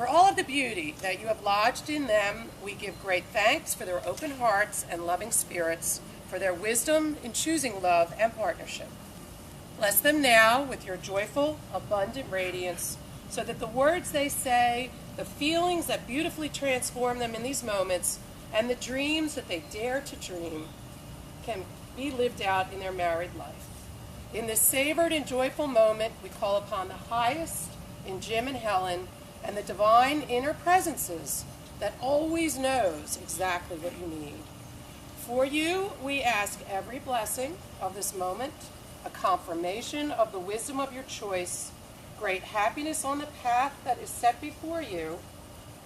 For all of the beauty that you have lodged in them, we give great thanks for their open hearts and loving spirits, for their wisdom in choosing love and partnership. Bless them now with your joyful, abundant radiance, so that the words they say, the feelings that beautifully transform them in these moments, and the dreams that they dare to dream can be lived out in their married life. In this savored and joyful moment, we call upon the highest in Jim and Helen and the divine inner presences that always knows exactly what you need. For you, we ask every blessing of this moment, a confirmation of the wisdom of your choice, great happiness on the path that is set before you,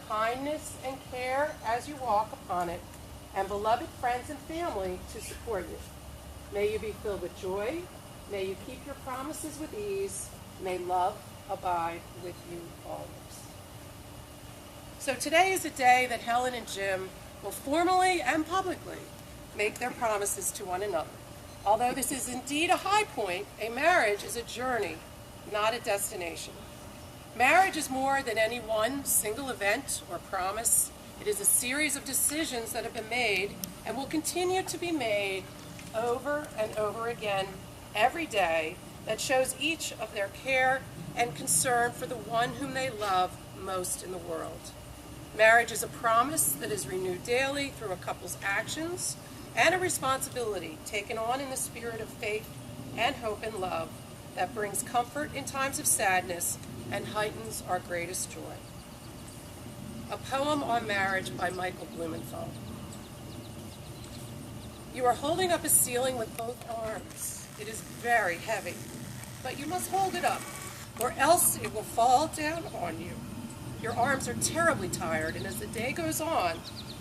kindness and care as you walk upon it, and beloved friends and family to support you. May you be filled with joy. May you keep your promises with ease. May love abide with you always. So today is a day that Helen and Jim will formally and publicly make their promises to one another. Although this is indeed a high point, a marriage is a journey, not a destination. Marriage is more than any one single event or promise. It is a series of decisions that have been made and will continue to be made over and over again every day that shows each of their care and concern for the one whom they love most in the world. Marriage is a promise that is renewed daily through a couple's actions and a responsibility taken on in the spirit of faith and hope and love that brings comfort in times of sadness and heightens our greatest joy. A poem on marriage by Michael Blumenthal. You are holding up a ceiling with both arms. It is very heavy, but you must hold it up, or else it will fall down on you. Your arms are terribly tired, and as the day goes on,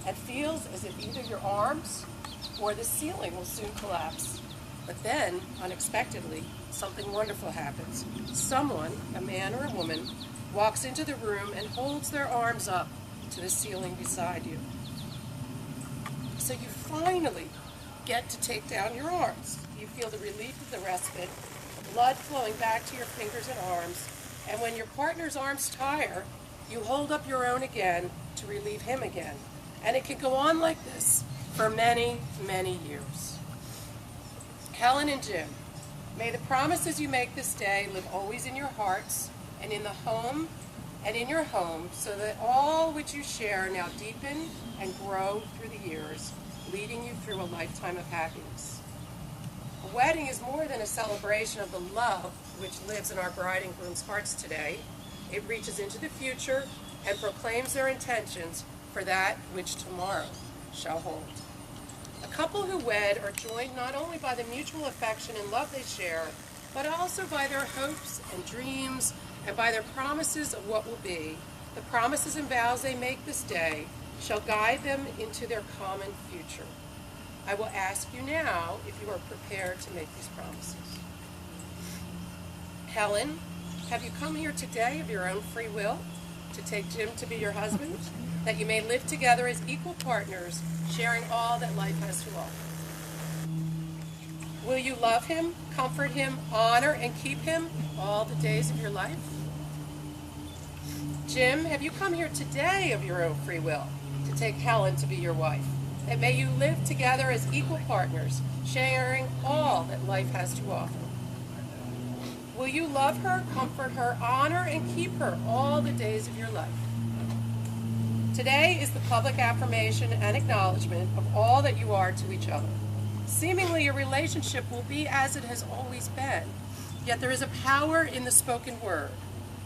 it feels as if either your arms or the ceiling will soon collapse. But then, unexpectedly, something wonderful happens. Someone, a man or a woman, walks into the room and holds their arms up to the ceiling beside you. So you finally get to take down your arms. You feel the relief of the respite, blood flowing back to your fingers and arms, and when your partner's arms tire, you hold up your own again to relieve him again. And it can go on like this for many, many years. Helen and Jim, may the promises you make this day live always in your hearts and in the home and in your home, so that all which you share now deepen and grow through the years, leading you through a lifetime of happiness. A wedding is more than a celebration of the love which lives in our bride and groom's hearts today. It reaches into the future and proclaims their intentions for that which tomorrow shall hold. A couple who wed are joined not only by the mutual affection and love they share, but also by their hopes and dreams and by their promises of what will be. The promises and vows they make this day shall guide them into their common future. I will ask you now if you are prepared to make these promises. Helen, have you come here today of your own free will to take Jim to be your husband, that you may live together as equal partners, sharing all that life has to offer? Will you love him, comfort him, honor, and keep him all the days of your life? Jim, have you come here today of your own free will to take Helen to be your wife, that may you live together as equal partners, sharing all that life has to offer? Will you love her, comfort her, honor, and keep her all the days of your life? Today is the public affirmation and acknowledgement of all that you are to each other. Seemingly, your relationship will be as it has always been, yet there is a power in the spoken word.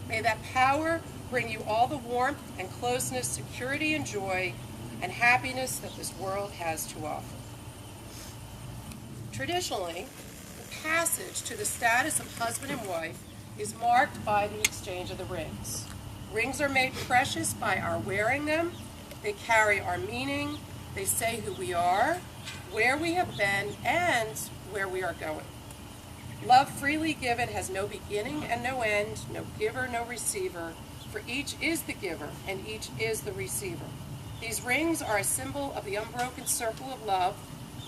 May that power bring you all the warmth and closeness, security and joy, and happiness that this world has to offer. Traditionally, passage to the status of husband and wife is marked by the exchange of the rings. Rings are made precious by our wearing them. They carry our meaning. They say who we are, where we have been, and where we are going. Love freely given has no beginning and no end, no giver, no receiver, for each is the giver and each is the receiver. These rings are a symbol of the unbroken circle of love.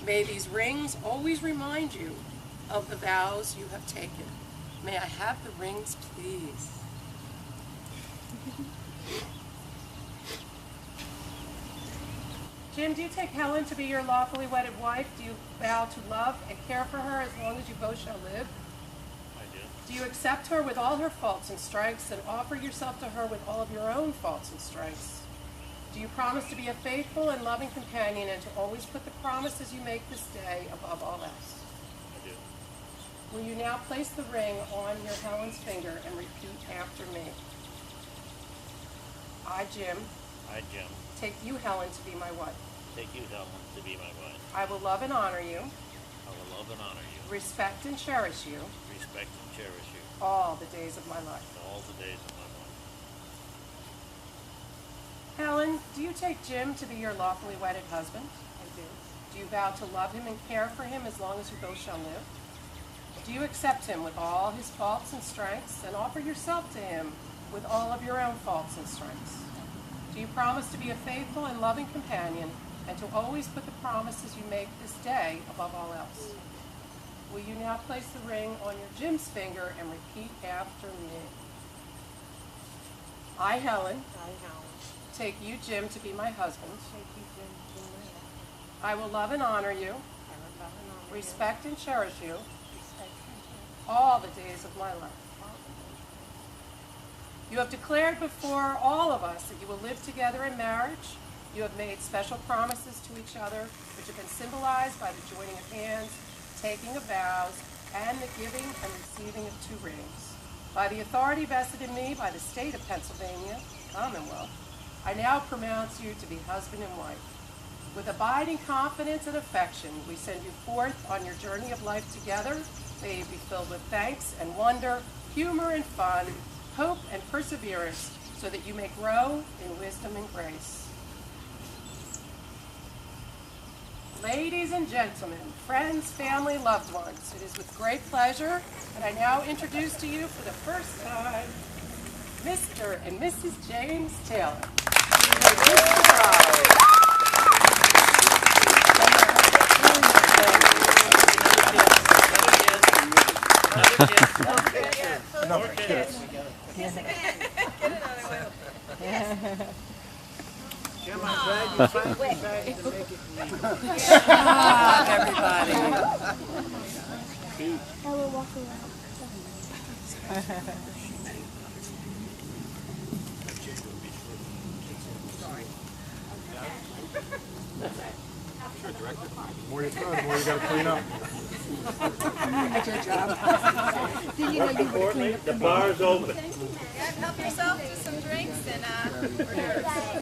May these rings always remind you of the vows you have taken. May I have the rings, please? Jim, do you take Helen to be your lawfully wedded wife? Do you vow to love and care for her as long as you both shall live? I do. Do you accept her with all her faults and strengths and offer yourself to her with all of your own faults and strengths? Do you promise to be a faithful and loving companion and to always put the promises you make this day above all else? I do. Will you now place the ring on your Helen's finger and repeat after me? I, Jim, take you, Helen, to be my wife. Take you, Helen, to be my wife. I will love and honor you, I will love and honor you, respect and cherish you respect and cherish you all the days of my life. all the days of my life. Helen, do you take Jim to be your lawfully wedded husband? I do. Do you vow to love him and care for him as long as you both shall live? Do you accept him with all his faults and strengths and offer yourself to him with all of your own faults and strengths? Do you promise to be a faithful and loving companion and to always put the promises you make this day above all else? Will you now place the ring on your Jim's finger and repeat after me? I, Helen, take you, Jim, to be my husband. I will love and honor you, respect and cherish you all the days of my life. You have declared before all of us that you will live together in marriage. You have made special promises to each other, which have been symbolized by the joining of hands, taking of vows, and the giving and receiving of 2 rings. By the authority vested in me by the state of Pennsylvania, Commonwealth, I now pronounce you to be husband and wife. With abiding confidence and affection, we send you forth on your journey of life together. May you be filled with thanks and wonder, humor and fun, hope and perseverance, so that you may grow in wisdom and grace. Ladies and gentlemen, friends, family, loved ones, it is with great pleasure that I now introduce to you for the first time, Mr. and Mrs. James Taylor. Another kiss. Kiss again. Get another one. Jim, I'm glad you finally decided to make it me. Everybody. I will walk around. Sure, Director. The more you throw, the more you gotta clean up. That's your job. Did you know you would clean up The bar's open. Help yourself to some drinks and